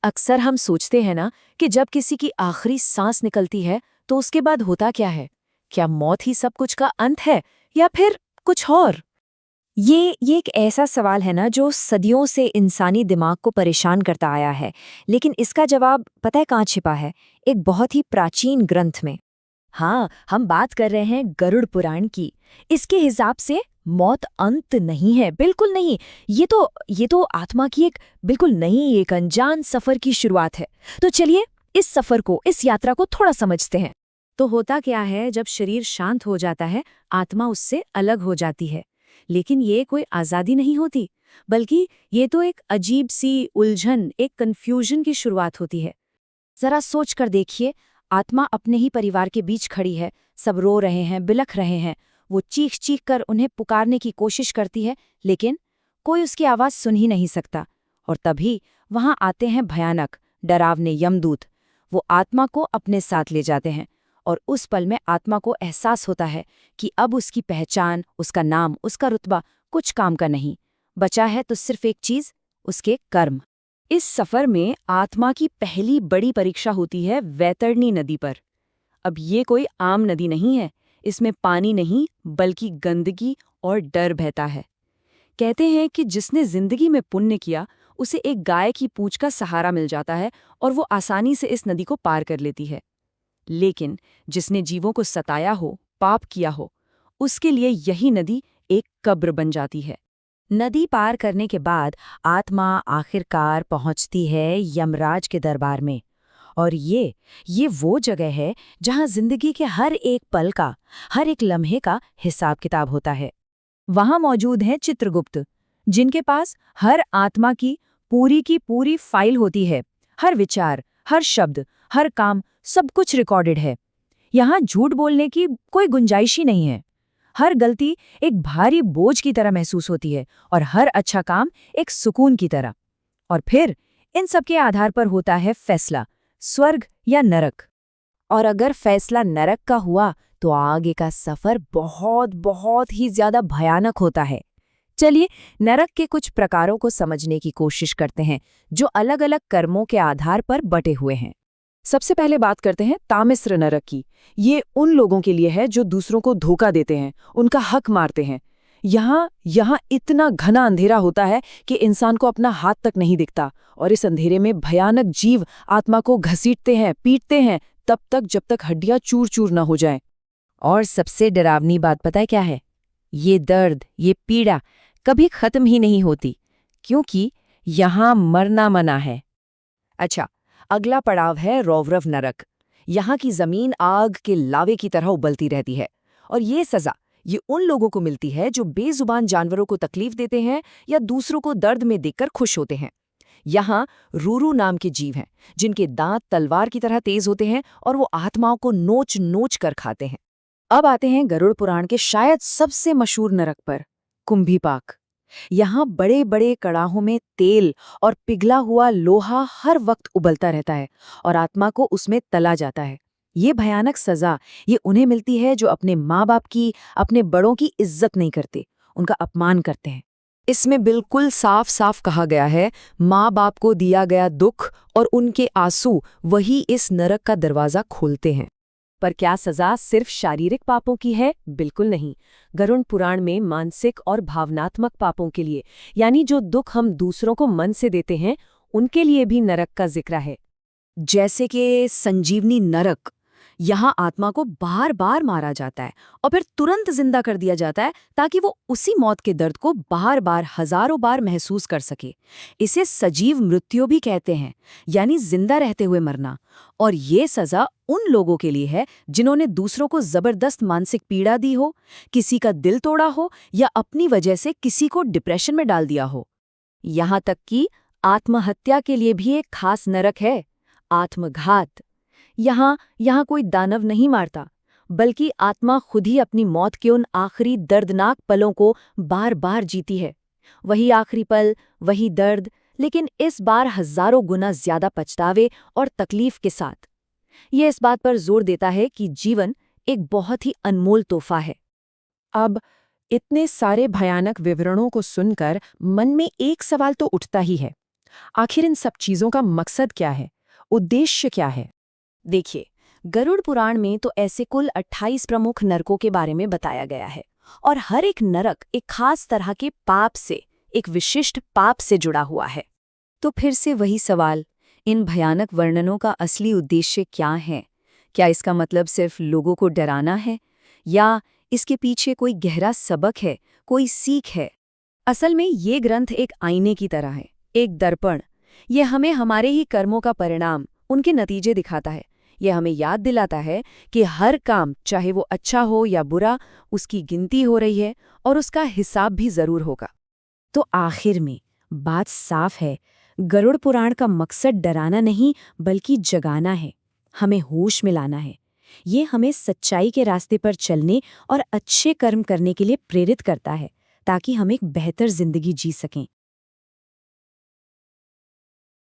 अक्सर हम सोचते हैं ना कि जब किसी की आखिरी सांस निकलती है तो उसके बाद होता क्या है? क्या मौत ही सब कुछ का अंत है या फिर कुछ और? ये एक ऐसा सवाल है ना जो सदियों से इंसानी दिमाग को परेशान करता आया है। लेकिन इसका जवाब पता है कहाँ छिपा है? एक बहुत ही प्राचीन ग्रंथ में। हाँ, हम बात कर रहे हैं गरुड़ पुराण की। इसके हिसाब से मौत अंत नहीं है, बिल्कुल नहीं। ये तो आत्मा की एक बिल्कुल नई, एक अनजान सफर की शुरुआत है। तो चलिए इस सफर को, इस यात्रा को थोड़ा समझते हैं। तो होता क्या है जब शरीर शांत हो जाता है, आत्मा उससे अलग हो जाती है। लेकिन ये कोई आज़ादी नहीं होती, बल्कि ये तो एक अजीब सी उलझन, एक कन्फ्यूजन की शुरुआत होती है। जरा सोच कर देखिए, आत्मा अपने ही परिवार के बीच खड़ी है। सब रो रहे हैं, बिलख रहे हैं। वो चीख चीख कर उन्हें पुकारने की कोशिश करती है, लेकिन कोई उसकी आवाज सुन ही नहीं सकता। और तभी वहां आते हैं भयानक, डरावने यमदूत। वो आत्मा को अपने साथ ले जाते हैं। और उस पल में आत्मा को एहसास होता है कि अब उसकी पहचान, उसका नाम, उसका रुतबा कुछ काम का नहीं। बचा है तो सिर्फ एक चीज, उसके कर्म। इस सफर में आत्मा की पहली बड़ी परीक्षा होती है वैतरणी नदी पर। अब ये कोई आम नदी नहीं है। इसमें पानी नहीं, बल्कि गंदगी और डर बहता है। कहते हैं कि जिसने जिंदगी में पुण्य किया, उसे एक गाय की पूंछ का सहारा मिल जाता है और वो आसानी से इस नदी को पार कर लेती है। लेकिन जिसने जीवों को सताया हो, पाप किया हो, उसके लिए यही नदी एक कब्र बन जाती है। नदी पार करने के बाद आत्मा आखिरकार पहुंचती है यमराज के दरबार में। और ये वो जगह है जहां जिंदगी के हर एक पल का, हर एक लम्हे का हिसाब किताब होता है। वहां मौजूद हैं चित्रगुप्त, जिनके पास हर आत्मा की पूरी फाइल होती है। हर विचार, हर शब्द, हर काम, सब कुछ रिकॉर्डेड है। यहाँ झूठ बोलने की कोई गुंजाइश ही नहीं है। हर गलती एक भारी बोझ की तरह महसूस होती है और हर अच्छा काम एक सुकून की तरह। और फिर इन सब के आधार पर होता है फैसला, स्वर्ग या नरक। और अगर फैसला नरक का हुआ तो आगे का सफर बहुत बहुत ही ज्यादा भयानक होता है। चलिए नरक के कुछ प्रकारों को समझने की कोशिश करते हैं, जो अलग अलग कर्मों के आधार पर बटे हुए हैं। सबसे पहले बात करते हैं तामिस्र नरक की। ये उन लोगों के लिए है जो दूसरों को धोखा देते हैं, उनका हक मारते हैं। यहाँ इतना घना अंधेरा होता है कि इंसान को अपना हाथ तक नहीं दिखता, और इस अंधेरे में भयानक जीव आत्मा को घसीटते हैं, पीटते हैं, तब तक जब तक हड्डियां चूर चूर न हो जाएं। और सबसे डरावनी बात पता है क्या है? ये दर्द, ये पीड़ा कभी खत्म ही नहीं होती, क्योंकि यहाँ मरना मना है। अच्छा, अगला पड़ाव है रौरव नरक। यहाँ की जमीन आग के लावे की तरह उबलती रहती है। और ये सजा ये उन लोगों को मिलती है जो बेजुबान जानवरों को तकलीफ देते हैं या दूसरों को दर्द में देखकर खुश होते हैं। यहाँ रूरू नाम के जीव हैं, जिनके दांत तलवार की तरह तेज होते हैं और वो आत्माओं को नोच नोच कर खाते हैं। अब आते हैं गरुड़ पुराण के शायद सबसे मशहूर नरक पर, कुंभीपाक। यहाँ बड़े बड़े कड़ाहों में तेल और पिघला हुआ लोहा हर वक्त उबलता रहता है और आत्मा को उसमें तला जाता है। ये भयानक सजा ये उन्हें मिलती है जो अपने माँ बाप की, अपने बड़ों की इज्जत नहीं करते, उनका अपमान करते हैं। इसमें बिल्कुल साफ साफ कहा गया है, माँ बाप को दिया गया दुख और उनके आंसू वही इस नरक का दरवाजा खोलते हैं। पर क्या सजा सिर्फ शारीरिक पापों की है? बिल्कुल नहीं। गरुड़ पुराण में मानसिक और भावनात्मक पापों के लिए, यानी जो दुख हम दूसरों को मन से देते हैं, उनके लिए भी नरक का जिक्र है। जैसे कि संजीवनी नरक। यहाँ आत्मा को बार बार मारा जाता है और फिर तुरंत जिंदा कर दिया जाता है, ताकि वो उसी मौत के दर्द को बार बार, हजारों बार महसूस कर सके। इसे सजीव मृत्यु भी कहते हैं, यानी जिंदा रहते हुए मरना। और ये सजा उन लोगों के लिए है जिन्होंने दूसरों को जबरदस्त मानसिक पीड़ा दी हो, किसी का दिल तोड़ा हो या अपनी वजह से किसी को डिप्रेशन में डाल दिया हो। यहाँ तक कि आत्महत्या के लिए भी एक खास नरक है, आत्मघात। यहाँ कोई दानव नहीं मारता, बल्कि आत्मा खुद ही अपनी मौत के उन आखिरी दर्दनाक पलों को बार बार जीती है। वही आखिरी पल, वही दर्द, लेकिन इस बार हजारों गुना ज्यादा पछतावे और तकलीफ के साथ। ये इस बात पर जोर देता है कि जीवन एक बहुत ही अनमोल तोहफा है। अब इतने सारे भयानक विवरणों को सुनकर मन में एक सवाल तो उठता ही है, आखिर इन सब चीजों का मकसद क्या है, उद्देश्य क्या है? देखिए, गरुड़ पुराण में तो ऐसे कुल 28 प्रमुख नरकों के बारे में बताया गया है और हर एक नरक एक खास तरह के पाप से, एक विशिष्ट पाप से जुड़ा हुआ है। तो फिर से वही सवाल, इन भयानक वर्णनों का असली उद्देश्य क्या है? क्या इसका मतलब सिर्फ लोगों को डराना है, या इसके पीछे कोई गहरा सबक है, कोई सीख है? असल में ये ग्रंथ एक आईने की तरह है, एक दर्पण। ये हमें हमारे ही कर्मों का परिणाम, उनके नतीजे दिखाता है। ये हमें याद दिलाता है कि हर काम, चाहे वो अच्छा हो या बुरा, उसकी गिनती हो रही है और उसका हिसाब भी जरूर होगा। तो आखिर में बात साफ है, गरुड़ पुराण का मकसद डराना नहीं बल्कि जगाना है, हमें होश में लाना है। ये हमें सच्चाई के रास्ते पर चलने और अच्छे कर्म करने के लिए प्रेरित करता है, ताकि हम एक बेहतर जिंदगी जी सकें।